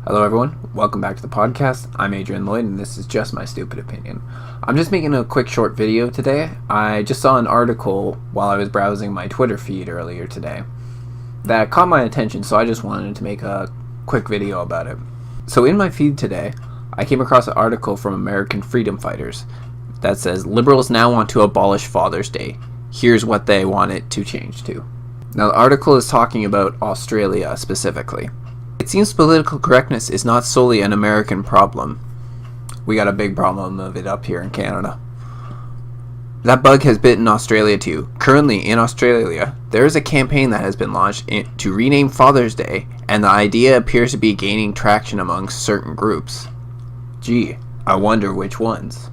Hello everyone, welcome back to the podcast. I'm Adrian Lloyd and this is just my stupid opinion. I'm just making a quick short video today. I just saw an article while I was browsing my Twitter feed earlier today that caught my attention, so I just wanted to make a quick video about it. So in my feed today, I came across an article from American freedom fighters that says, "Liberals now want to abolish Father's Day. Here's what they want it to change to." Now the article is talking about Australia specifically. It seems political correctness is not solely an American problem. We got a big problem of it up here in Canada. That bug has bitten Australia too. Currently in Australia, there is a campaign that has been launched to rename Father's Day, and the idea appears to be gaining traction among certain groups. Gee, I wonder which ones.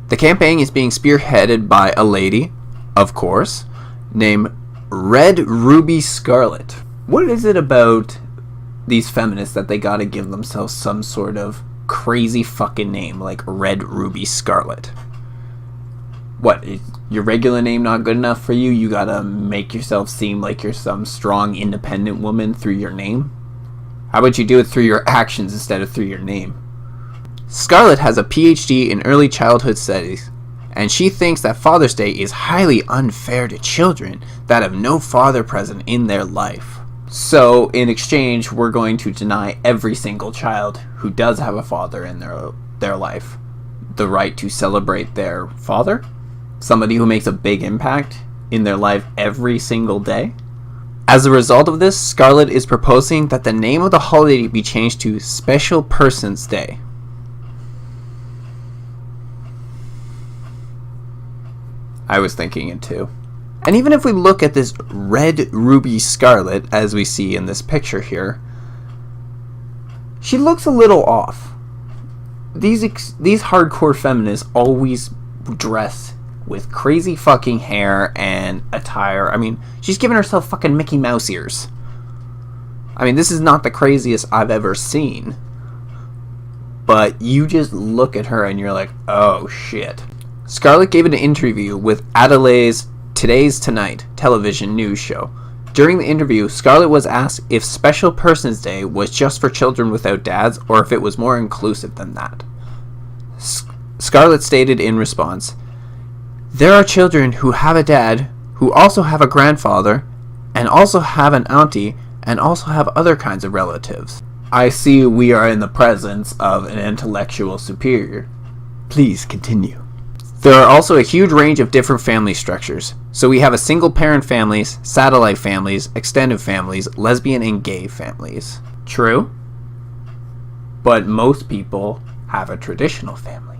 The campaign is being spearheaded by a lady, of course, named Red Ruby Scarlet. What is it about these feminists that they gotta give themselves some sort of crazy fucking name like Red Ruby Scarlet? What, is your regular name not good enough for you? You gotta make yourself seem like you're some strong, independent woman through your name? How about you do it through your actions instead of through your name? Scarlett has a PhD in early childhood studies, and she thinks that Father's Day is highly unfair to children that have no father present in their life. So, in exchange, we're going to deny every single child who does have a father in their life the right to celebrate their father? Somebody who makes a big impact in their life every single day? As a result of this, Scarlett is proposing that the name of the holiday be changed to Special Persons Day. I was thinking it too. And even if we look at this Red Ruby Scarlet, as we see in this picture here, she looks a little off. These hardcore feminists always dress with crazy fucking hair and attire. I mean, she's giving herself fucking Mickey Mouse ears. I mean, this is not the craziest I've ever seen. But you just look at her and you're like, oh shit. Scarlett gave an interview with Adelaide's Today's Tonight television news show. During the interview, Scarlett was asked if Special Persons Day was just for children without dads or if it was more inclusive than that. Scarlett stated in response, "There are children who have a dad, who also have a grandfather, and also have an auntie, and also have other kinds of relatives. I see we are in the presence of an intellectual superior. Please continue." There are also a huge range of different family structures. So we have a single parent families, satellite families, extended families, lesbian and gay families. True. But most people have a traditional family.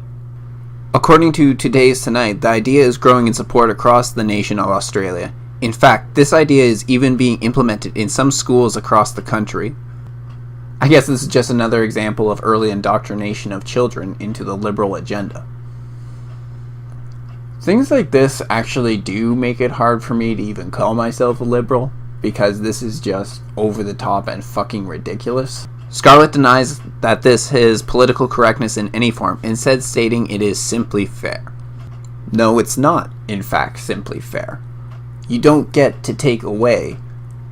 According to Today's Tonight, the idea is growing in support across the nation of Australia. In fact, this idea is even being implemented in some schools across the country. I guess this is just another example of early indoctrination of children into the liberal agenda. Things like this actually do make it hard for me to even call myself a liberal, because this is just over the top and fucking ridiculous. Scarlett denies that this is political correctness in any form, instead stating it is simply fair. No, it's not, in fact, simply fair. You don't get to take away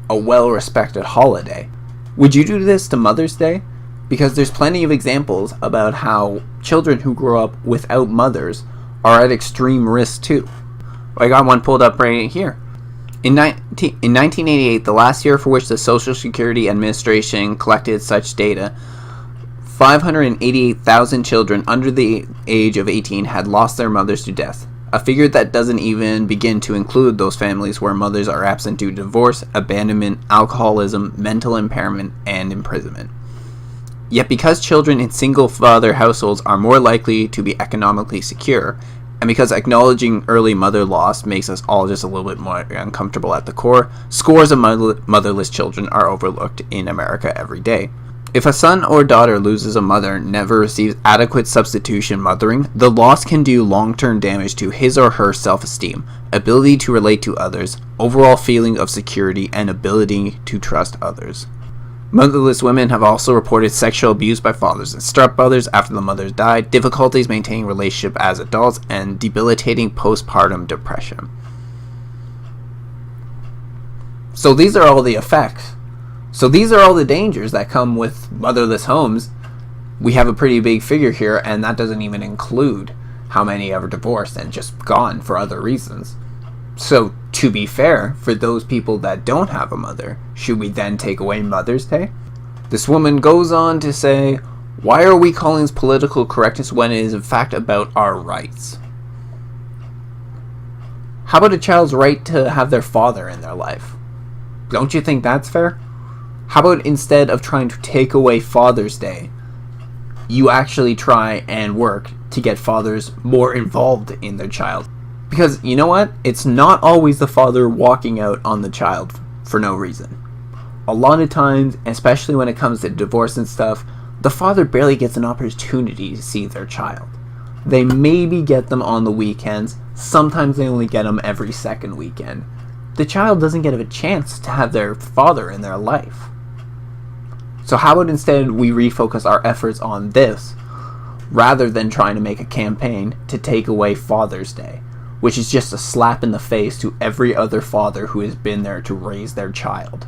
a well-respected holiday. Would you do this to Mother's Day? Because there's plenty of examples about how children who grow up without mothers are at extreme risk too. I got one pulled up right here. In 1988, the last year for which the Social Security Administration collected such data, 588,000 children under the age of 18 had lost their mothers to death, a figure that doesn't even begin to include those families where mothers are absent due to divorce, abandonment, alcoholism, mental impairment, and imprisonment. Yet because children in single-father households are more likely to be economically secure, and because acknowledging early mother loss makes us all just a little bit more uncomfortable at the core, scores of motherless children are overlooked in America every day. If a son or daughter loses a mother and never receives adequate substitution mothering, the loss can do long-term damage to his or her self-esteem, ability to relate to others, overall feeling of security, and ability to trust others. Motherless women have also reported sexual abuse by fathers and stepbrothers after the mothers died, difficulties maintaining relationship as adults, and debilitating postpartum depression. So these are all the effects So these are all the dangers that come with motherless homes. We have a pretty big figure here, and that doesn't even include how many ever divorced and just gone for other reasons. So, to be fair, for those people that don't have a mother, should we then take away Mother's Day? This woman goes on to say, why are we calling this political correctness when it is in fact about our rights? How about a child's right to have their father in their life? Don't you think that's fair? How about instead of trying to take away Father's Day, you actually try and work to get fathers more involved in their child? Because, you know what? It's not always the father walking out on the child for no reason. A lot of times, especially when it comes to divorce and stuff, the father barely gets an opportunity to see their child. They maybe get them on the weekends. Sometimes they only get them every second weekend. The child doesn't get a chance to have their father in their life. So how about instead we refocus our efforts on this, rather than trying to make a campaign to take away Father's Day, which is just a slap in the face to every other father who has been there to raise their child.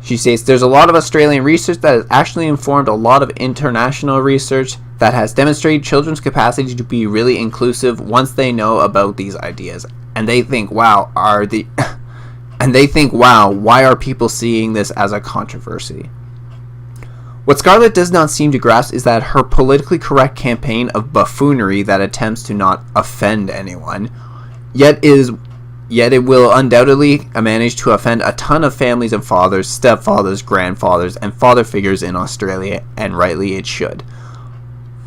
She states, there's a lot of Australian research that has actually informed a lot of international research that has demonstrated children's capacity to be really inclusive once they know about these ideas. And they think, wow, why are people seeing this as a controversy? What Scarlett does not seem to grasp is that her politically correct campaign of buffoonery that attempts to not offend anyone, yet it will undoubtedly manage to offend a ton of families of fathers, stepfathers, grandfathers, and father figures in Australia, and rightly it should.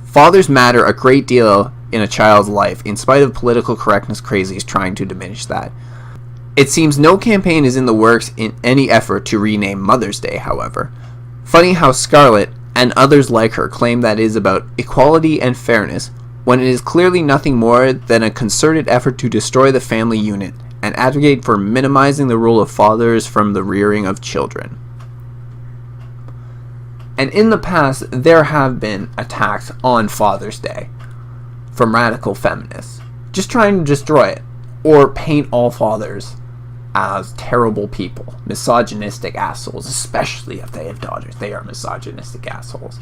Fathers matter a great deal in a child's life, in spite of political correctness crazies trying to diminish that. It seems no campaign is in the works in any effort to rename Mother's Day, however. Funny how Scarlett and others like her claim that it is about equality and fairness, when it is clearly nothing more than a concerted effort to destroy the family unit and advocate for minimizing the role of fathers from the rearing of children. And in the past, there have been attacks on Father's Day from radical feminists, just trying to destroy it, or paint all fathers as terrible people, misogynistic assholes, especially if they have daughters. They are misogynistic assholes.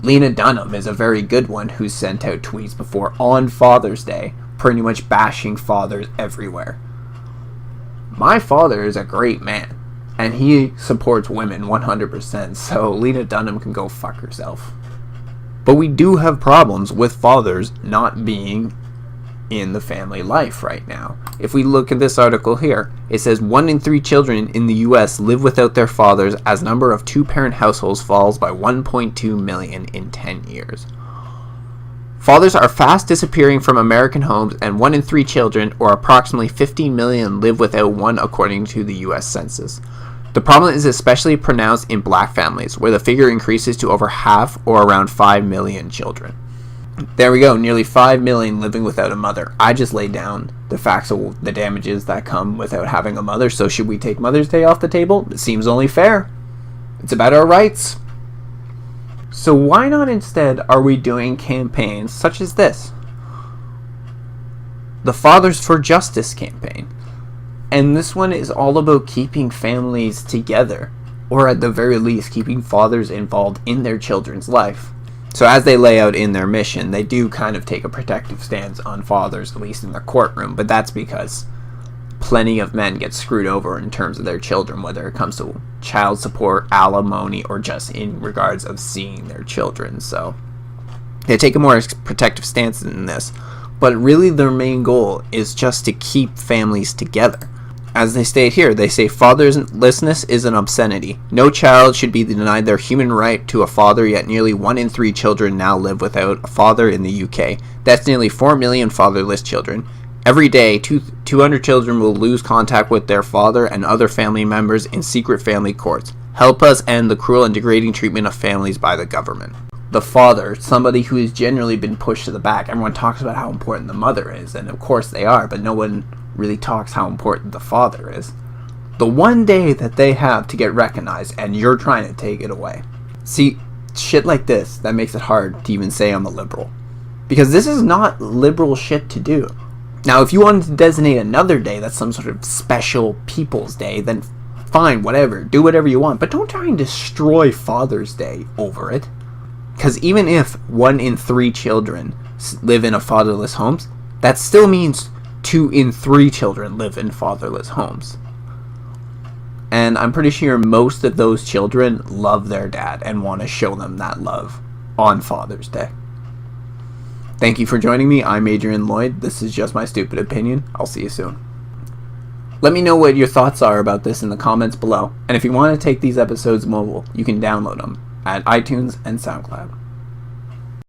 Lena Dunham is a very good one who sent out tweets before on Father's Day, pretty much bashing fathers everywhere. My father is a great man, and he supports women 100%, so Lena Dunham can go fuck herself. But we do have problems with fathers not being in the family life right now. If we look at this article here, it says 1 in 3 children in the US live without their fathers, as number of two-parent households falls by 1.2 million in 10 years. Fathers are fast disappearing from American homes, and 1 in 3 children, or approximately 15 million, live without one according to the US Census. The problem is especially pronounced in black families, where the figure increases to over half, or around 5 million children. There we go, nearly 5 million living without a mother. I just laid down the facts of the damages that come without having a mother, so should we take Mother's Day off the table? It seems only fair. It's about our rights. So why not instead are we doing campaigns such as this? The Fathers for Justice campaign. And this one is all about keeping families together, or at the very least keeping fathers involved in their children's life. So as they lay out in their mission, they do kind of take a protective stance on fathers, at least in the courtroom, but that's because plenty of men get screwed over in terms of their children, whether it comes to child support, alimony, or just in regards of seeing their children. So they take a more protective stance in this, but really their main goal is just to keep families together. As they state here, they say fatherlessness is an obscenity. No child should be denied their human right to a father, yet nearly 1 in 3 children now live without a father in the UK. That's nearly 4 million fatherless children. Every day, 200 children will lose contact with their father and other family members in secret family courts. Help us end the cruel and degrading treatment of families by the government. The father, somebody who has generally been pushed to the back. Everyone talks about how important the mother is, and of course they are, but no one really talks how important the father is. The one day that they have to get recognized, and you're trying to take it away. See, shit like this, that makes it hard to even say I'm a liberal. Because this is not liberal shit to do. Now, if you wanted to designate another day that's some sort of special people's day, then fine, whatever. Do whatever you want. But don't try and destroy Father's Day over it. Because even if 1 in 3 children live in a fatherless homes, that still means 2 in 3 children live in fatherless homes. And I'm pretty sure most of those children love their dad and want to show them that love on Father's Day. Thank you for joining me. I'm Adrian Lloyd. This is Just My Stupid Opinion. I'll see you soon. Let me know what your thoughts are about this in the comments below. And if you want to take these episodes mobile, you can download them at iTunes and SoundCloud.